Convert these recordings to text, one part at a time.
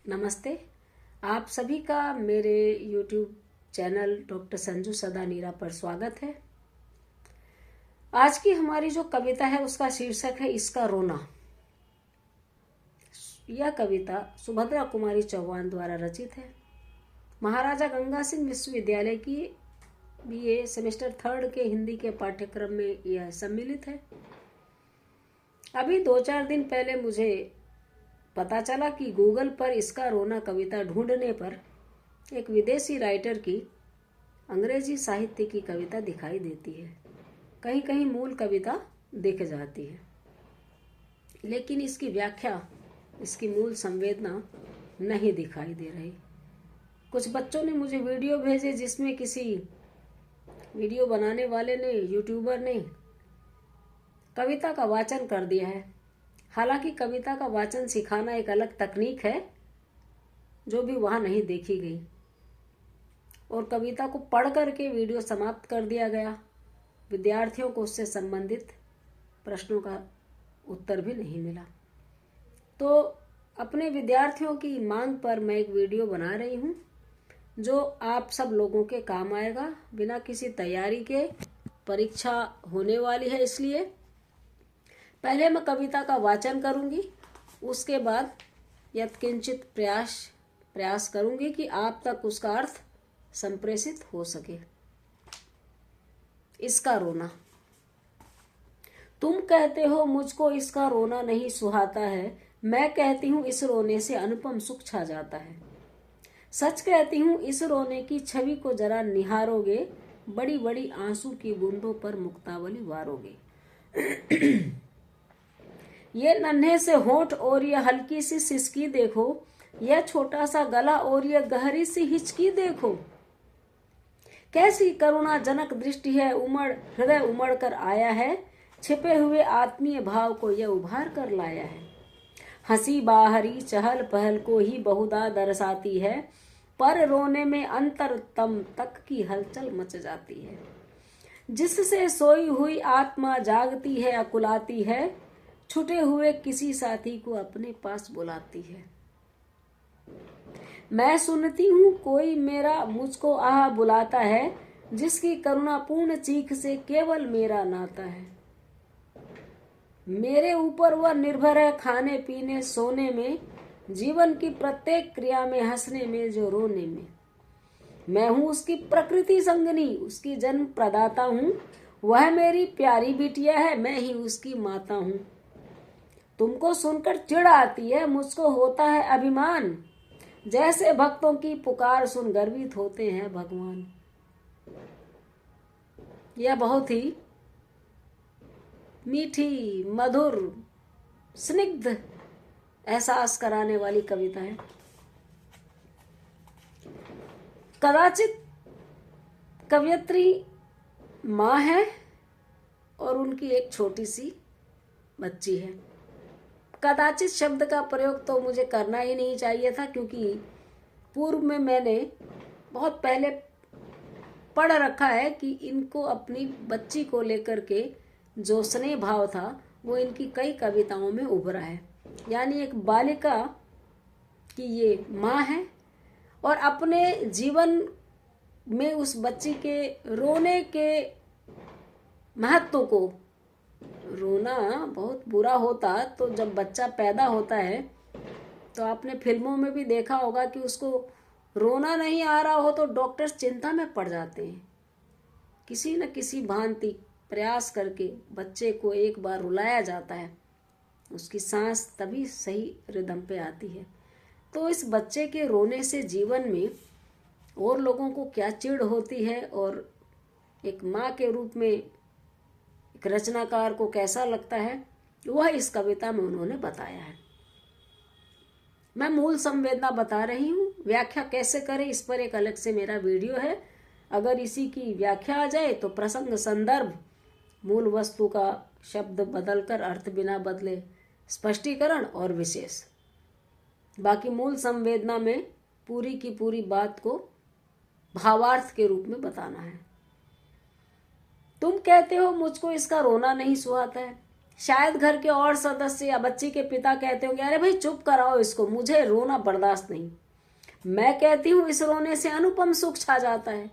नमस्ते। आप सभी का मेरे YouTube चैनल डॉक्टर संजू सदा नीरा पर स्वागत है। आज की हमारी जो कविता है उसका शीर्षक है इसका रोना। यह कविता सुभद्रा कुमारी चौहान द्वारा रचित है। महाराजा गंगा सिंह विश्वविद्यालय की BA सेमेस्टर 3 के हिंदी के पाठ्यक्रम में यह सम्मिलित है। अभी 2-4 दिन पहले मुझे पता चला कि गूगल पर इसका रोना कविता ढूंढने पर एक विदेशी राइटर की अंग्रेजी साहित्य की कविता दिखाई देती है। कहीं कहीं मूल कविता दिख जाती है, लेकिन इसकी व्याख्या, इसकी मूल संवेदना नहीं दिखाई दे रही। कुछ बच्चों ने मुझे वीडियो भेजे जिसमें किसी वीडियो बनाने वाले ने, यूट्यूबर ने कविता का वाचन कर दिया है। हालांकि कविता का वाचन सिखाना एक अलग तकनीक है जो भी वहां नहीं देखी गई, और कविता को पढ़ करके वीडियो समाप्त कर दिया गया। विद्यार्थियों को उससे संबंधित प्रश्नों का उत्तर भी नहीं मिला। तो अपने विद्यार्थियों की मांग पर मैं एक वीडियो बना रही हूं जो आप सब लोगों के काम आएगा। बिना किसी तैयारी के परीक्षा होने वाली है, इसलिए पहले मैं कविता का वाचन करूंगी, उसके बाद यत्किंचित प्रयास करूंगी कि आप तक उसका अर्थ संप्रेषित हो सके। इसका रोना। तुम कहते हो मुझको इसका रोना नहीं सुहाता है, मैं कहती हूँ इस रोने से अनुपम सुख छा जाता है। सच कहती हूँ इस रोने की छवि को जरा निहारोगे, बड़ी बड़ी आंसू की बूंदों पर मुक्तावली वारोगे। ये नन्हे से होंठ और ये हल्की सी सिसकी देखो, यह छोटा सा गला और ये गहरी सी हिचकी देखो। कैसी करुणाजनक दृष्टि है, हृदय उमड़ कर आया है, छिपे हुए आत्मीय भाव को यह उभार कर लाया है। हंसी बाहरी चहल पहल को ही बहुधा दर्शाती है, पर रोने में अंतरतम तक की हलचल मच जाती है। जिससे सोई हुई आत्मा जागती है, अकुलाती है, छूटे हुए किसी साथी को अपने पास बुलाती है। मैं सुनती हूँ कोई मेरा मुझको आह बुलाता है, जिसकी करुणापूर्ण चीख से केवल मेरा नाता है। मेरे ऊपर वह निर्भर है, खाने पीने सोने में, जीवन की प्रत्येक क्रिया में, हंसने में जो रोने में। मैं हूँ उसकी प्रकृति संगनी, उसकी जन्म प्रदाता हूँ। वह मेरी प्यारी बिटिया है, मैं ही उसकी माता हूँ। तुमको सुनकर चिढ़ आती है, मुझको होता है अभिमान, जैसे भक्तों की पुकार सुन गर्वित होते हैं भगवान। यह बहुत ही मीठी, मधुर, स्निग्ध एहसास कराने वाली कविता है। कदाचित कवयित्री माँ है और उनकी एक छोटी सी बच्ची है। कदाचित शब्द का प्रयोग तो मुझे करना ही नहीं चाहिए था, क्योंकि पूर्व में मैंने बहुत पहले पढ़ रखा है कि इनको अपनी बच्ची को लेकर के जो स्नेह भाव था वो इनकी कई कविताओं में उभरा है। यानी एक बालिका की ये माँ है और अपने जीवन में उस बच्ची के रोने के महत्व को, रोना बहुत बुरा होता, तो जब बच्चा पैदा होता है तो आपने फिल्मों में भी देखा होगा कि उसको रोना नहीं आ रहा हो तो डॉक्टर्स चिंता में पड़ जाते हैं। किसी न किसी भांति प्रयास करके बच्चे को एक बार रुलाया जाता है, उसकी सांस तभी सही रिदम पे आती है। तो इस बच्चे के रोने से जीवन में और लोगों को क्या चिढ़ होती है, और एक माँ के रूप में एक रचनाकार को कैसा लगता है, वह इस कविता में उन्होंने बताया है। मैं मूल संवेदना बता रही हूँ। व्याख्या कैसे करें इस पर एक अलग से मेरा वीडियो है। अगर इसी की व्याख्या आ जाए तो प्रसंग, संदर्भ, मूल वस्तु का शब्द बदलकर अर्थ बिना बदले, स्पष्टीकरण और विशेष, बाकी मूल संवेदना में पूरी की पूरी बात को भावार्थ के रूप में बताना है। तुम कहते हो मुझको इसका रोना नहीं सुहाता है, शायद घर के और सदस्य या बच्ची के पिता कहते होंगे, अरे भाई चुप कराओ इसको, मुझे रोना बर्दाश्त नहीं। मैं कहती हूँ इस रोने से अनुपम सुख छा जाता है।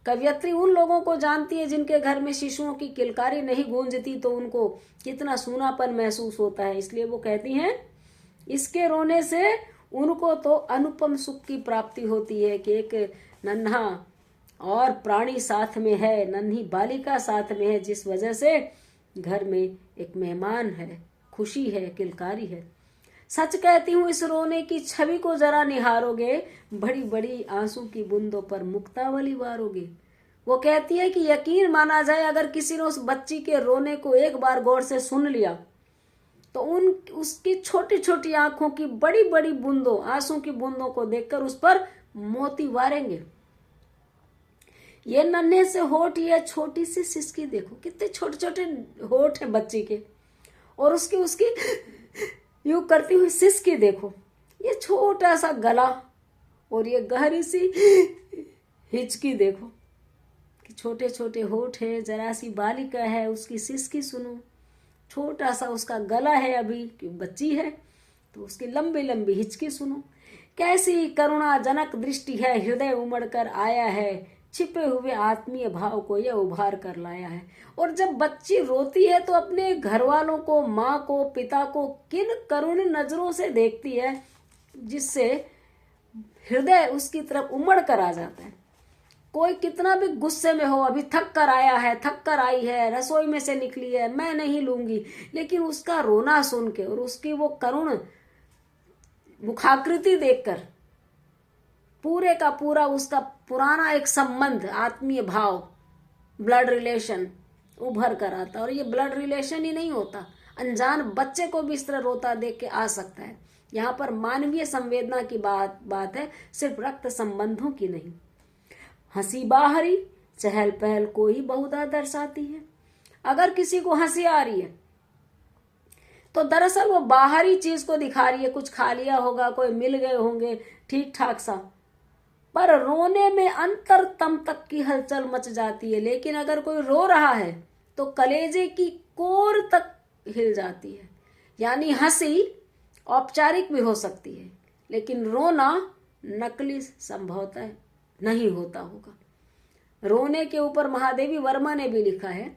कवयित्री उन लोगों को जानती है जिनके घर में शिशुओं की किलकारी नहीं गूंजती तो उनको कितना सूनापन महसूस होता है। इसलिए वो कहती हैं इसके रोने से उनको तो अनुपम सुख की प्राप्ति होती है कि एक नन्हा और प्राणी साथ में है, नन्ही बालिका साथ में है, जिस वजह से घर में एक मेहमान है, खुशी है, किलकारी है। सच कहती हूँ इस रोने की छवि को जरा निहारोगे, बड़ी बड़ी आंसू की बूंदों पर मुक्तावली वारोगे। वो कहती है कि यकीन माना जाए अगर किसी ने उस बच्ची के रोने को एक बार गौर से सुन लिया तो उसकी छोटी छोटी आंखों की बड़ी बड़ी बूंदों, आंसू की बूंदों को देखकर उस पर मोती वारेंगे। ये नन्हे से होठ, ये छोटी सी सिसकी देखो, कितने छोटे छोटे होठ है बच्ची के, और उसकी यूं करती हुई सिसकी देखो, ये छोटा सा गला और ये गहरी सी हिचकी देखो कि छोटे छोटे होठ है, जरा सी बालिका है, उसकी सिसकी सुनो, छोटा सा उसका गला है, अभी कि बच्ची है तो उसकी लंबी लंबी हिचकी सुनो। कैसी करुणाजनक दृष्टि है, हृदय उमड़ कर आया है, छिपे हुए आत्मीय भाव को यह उभार कर लाया है। और जब बच्ची रोती है तो अपने घर वालों को, माँ को, पिता को किन करुण नजरों से देखती है जिससे हृदय उसकी तरफ उमड़ कर आ जाता है। कोई कितना भी गुस्से में हो, अभी थक कर आया है, थक कर आई है, रसोई में से निकली है, मैं नहीं लूंगी, लेकिन उसका रोना सुन के और उसकी वो करुण मुखाकृति देखकर पूरे का पूरा उसका पुराना एक संबंध, आत्मीय भाव, ब्लड रिलेशन उभर कर आता है। और ये ब्लड रिलेशन ही नहीं होता, अनजान बच्चे को भी इस तरह रोता देख के आ सकता है। यहाँ पर मानवीय संवेदना की बात है, सिर्फ रक्त संबंधों की नहीं। हंसी बाहरी चहल पहल को ही बहुधा दर्शाती है। अगर किसी को हंसी आ रही है तो दरअसल वो बाहरी चीज को दिखा रही है, कुछ खा लिया होगा, कोई मिल गए होंगे ठीक ठाक सा, पर रोने में अंतरतम तक की हलचल मच जाती है। लेकिन अगर कोई रो रहा है तो कलेजे की कोर तक हिल जाती है। यानी हंसी औपचारिक भी हो सकती है, लेकिन रोना नकली संभवतः नहीं होता होगा। रोने के ऊपर महादेवी वर्मा ने भी लिखा है,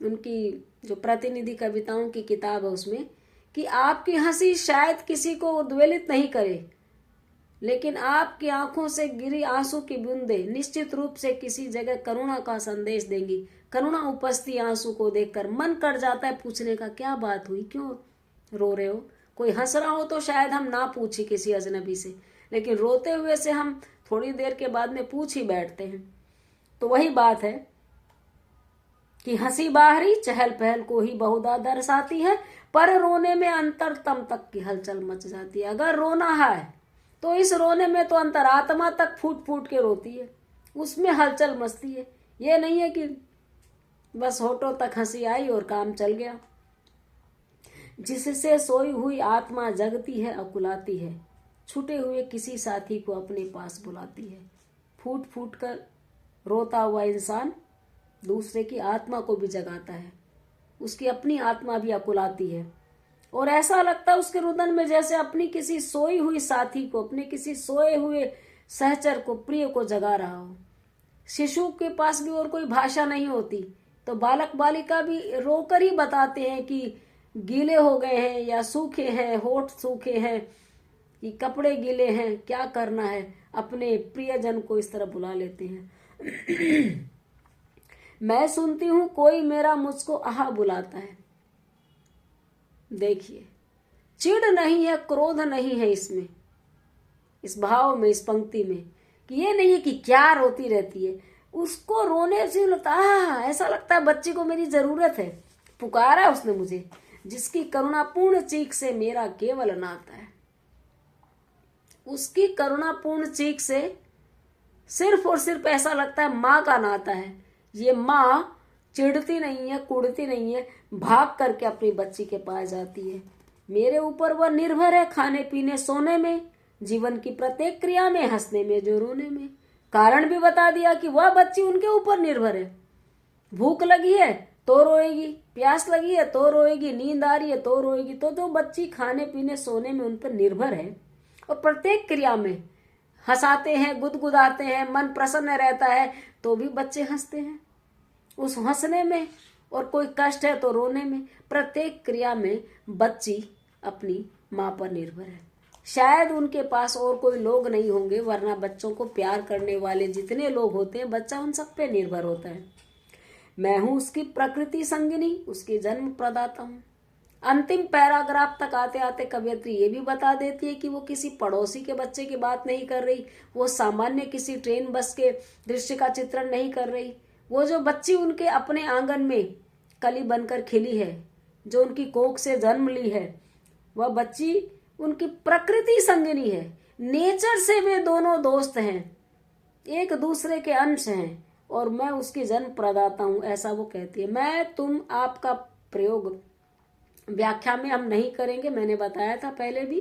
उनकी जो प्रतिनिधि कविताओं की किताब है उसमें, कि आपकी हंसी शायद किसी को उद्वेलित नहीं करे, लेकिन आपकी आंखों से गिरी आंसू की बूंदे निश्चित रूप से किसी जगह करुणा का संदेश देंगी। करुणा उपस्थित आंसू को देखकर मन कर जाता है पूछने का, क्या बात हुई, क्यों रो रहे हो। कोई हंस रहा हो तो शायद हम ना पूछे किसी अजनबी से, लेकिन रोते हुए से हम थोड़ी देर के बाद में पूछ ही बैठते हैं। तो वही बात है कि हंसी बाहरी चहल पहल को ही बहुधा दर्शाती है, पर रोने में अंतरतम तक की हलचल मच जाती है। अगर रोना है तो इस रोने में तो अंतरात्मा तक फूट फूट के रोती है, उसमें हलचल मचती है। ये नहीं है कि बस होठों तक हंसी आई और काम चल गया। जिससे सोई हुई आत्मा जगती है, अकुलाती है, छूटे हुए किसी साथी को अपने पास बुलाती है। फूट फूट कर रोता हुआ इंसान दूसरे की आत्मा को भी जगाता है, उसकी अपनी आत्मा भी अकुलाती है, और ऐसा लगता है उसके रुदन में जैसे अपनी किसी सोई हुई साथी को, अपने किसी सोए हुए सहचर को, प्रिय को जगा रहा हो। शिशु के पास भी और कोई भाषा नहीं होती, तो बालक बालिका भी रोकर ही बताते हैं कि गीले हो गए हैं या सूखे हैं, होठ सूखे हैं, कि कपड़े गीले हैं, क्या करना है। अपने प्रियजन को इस तरह बुला लेते हैं। मैं सुनती हूं कोई मेरा मुझको आहा बुलाता है। देखिए, चिढ़ नहीं है, क्रोध नहीं है इसमें, इस भाव में, इस पंक्ति में, कि ये नहीं है कि क्या रोती रहती है। उसको रोने से लगता है, ऐसा लगता है बच्ची को मेरी जरूरत है, पुकारा उसने मुझे, जिसकी करुणापूर्ण चीख से मेरा केवल नाता है। उसकी करुणापूर्ण चीख से सिर्फ और सिर्फ ऐसा लगता है माँ का नाता है। ये माँ चिढ़ती नहीं है, कुड़ती नहीं है, भाग करके अपनी बच्ची के पास जाती है। मेरे ऊपर वह निर्भर है, खाने पीने सोने में, जीवन की प्रत्येक क्रिया में, हंसने में जो रोने में। कारण भी बता दिया कि वह बच्ची उनके ऊपर निर्भर है। भूख लगी है तो रोएगी, प्यास लगी है तो रोएगी, नींद आ रही है तो रोएगी। तो जो बच्ची खाने पीने सोने में उन पर निर्भर है और प्रत्येक क्रिया में हंसाते हैं, गुदगुदाते हैं, मन प्रसन्न रहता है, तो भी बच्चे हंसते हैं। उस हंसने में और कोई कष्ट है तो रोने में, प्रत्येक क्रिया में बच्ची अपनी माँ पर निर्भर है। शायद उनके पास और कोई लोग नहीं होंगे, वरना बच्चों को प्यार करने वाले जितने लोग होते हैं, बच्चा उन सब पे निर्भर होता है। मैं हूं उसकी प्रकृति संगिनी, उसकी जन्म प्रदाता हूं। अंतिम पैराग्राफ तक आते आते कवयित्री ये भी बता देती है कि वो किसी पड़ोसी के बच्चे की बात नहीं कर रही, वो सामान्य किसी ट्रेन बस के दृश्य का चित्रण नहीं कर रही। वो जो बच्ची उनके अपने आंगन में कली बनकर खिली है, जो उनकी कोख से जन्म ली है, वह बच्ची उनकी प्रकृति संगिनी है। नेचर से वे दोनों दोस्त हैं, एक दूसरे के अंश हैं, और मैं उसकी जन्म प्रदाता हूं, ऐसा वो कहती है। मैं तुम आपका प्रयोग व्याख्या में हम नहीं करेंगे, मैंने बताया था पहले भी,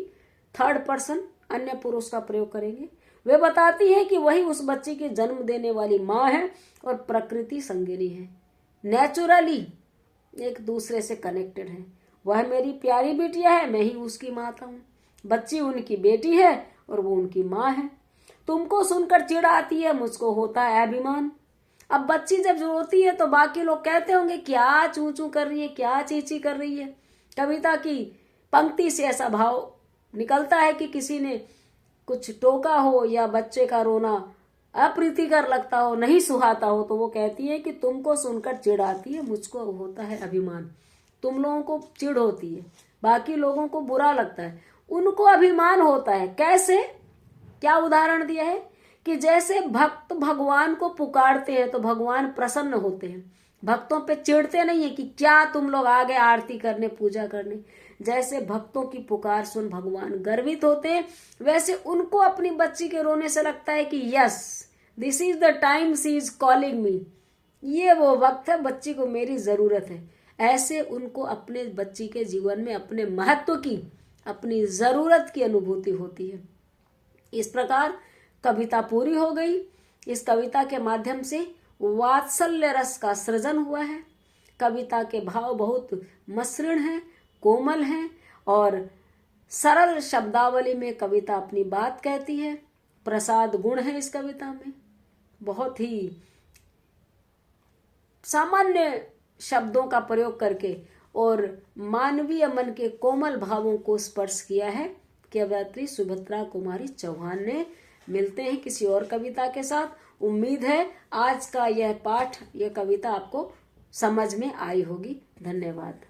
थर्ड पर्सन अन्य पुरुष का प्रयोग करेंगे। वे बताती है कि वही उस बच्ची की जन्म देने वाली माँ है और प्रकृति संगिनी है, नेचुरली एक दूसरे से कनेक्टेड है। वह मेरी प्यारी बिटिया है, मैं ही उसकी माता हूँ। बच्ची उनकी बेटी है और वो उनकी माँ है। तुमको सुनकर चिढ़ आती है, मुझको होता है अभिमान। अब बच्ची जब रोती है तो बाकी लोग कहते होंगे क्या चू चू कर रही है, क्या चींची कर रही है। कविता की पंक्ति से ऐसा भाव निकलता है कि किसी ने कुछ टोका हो या बच्चे का रोना अप्रीतिकर लगता हो, नहीं सुहाता हो, तो वो कहती है कि तुमको सुनकर चिढ़ आती है, मुझको होता है अभिमान। तुम लोगों को चिढ़ होती है, बाकी लोगों को बुरा लगता है, उनको अभिमान होता है। कैसे? क्या उदाहरण दिया है कि जैसे भक्त भगवान को पुकारते हैं तो भगवान प्रसन्न होते हैं, भक्तों पे चिढ़ते नहीं है कि क्या तुम लोग आ गए आरती करने, पूजा करने। जैसे भक्तों की पुकार सुन भगवान गर्वित होते हैं, वैसे उनको अपनी बच्ची के रोने से लगता है कि yes this is the time she is calling me, ये वो वक्त है, बच्ची को मेरी जरूरत है। ऐसे उनको अपने बच्ची के जीवन में अपने महत्व की, अपनी जरूरत की अनुभूति होती है। इस प्रकार कविता पूरी हो गई। इस कविता के माध्यम से वात्सल्य रस का सृजन हुआ है। कविता के भाव बहुत मसृण हैं, कोमल हैं और सरल शब्दावली में कविता अपनी बात कहती है। प्रसाद गुण है इस कविता में, बहुत ही सामान्य शब्दों का प्रयोग करके और मानवीय मन के कोमल भावों को स्पर्श किया है कवयित्री सुभद्रा कुमारी चौहान ने। मिलते हैं किसी और कविता के साथ। उम्मीद है आज का यह पाठ, यह कविता आपको समझ में आई होगी। धन्यवाद।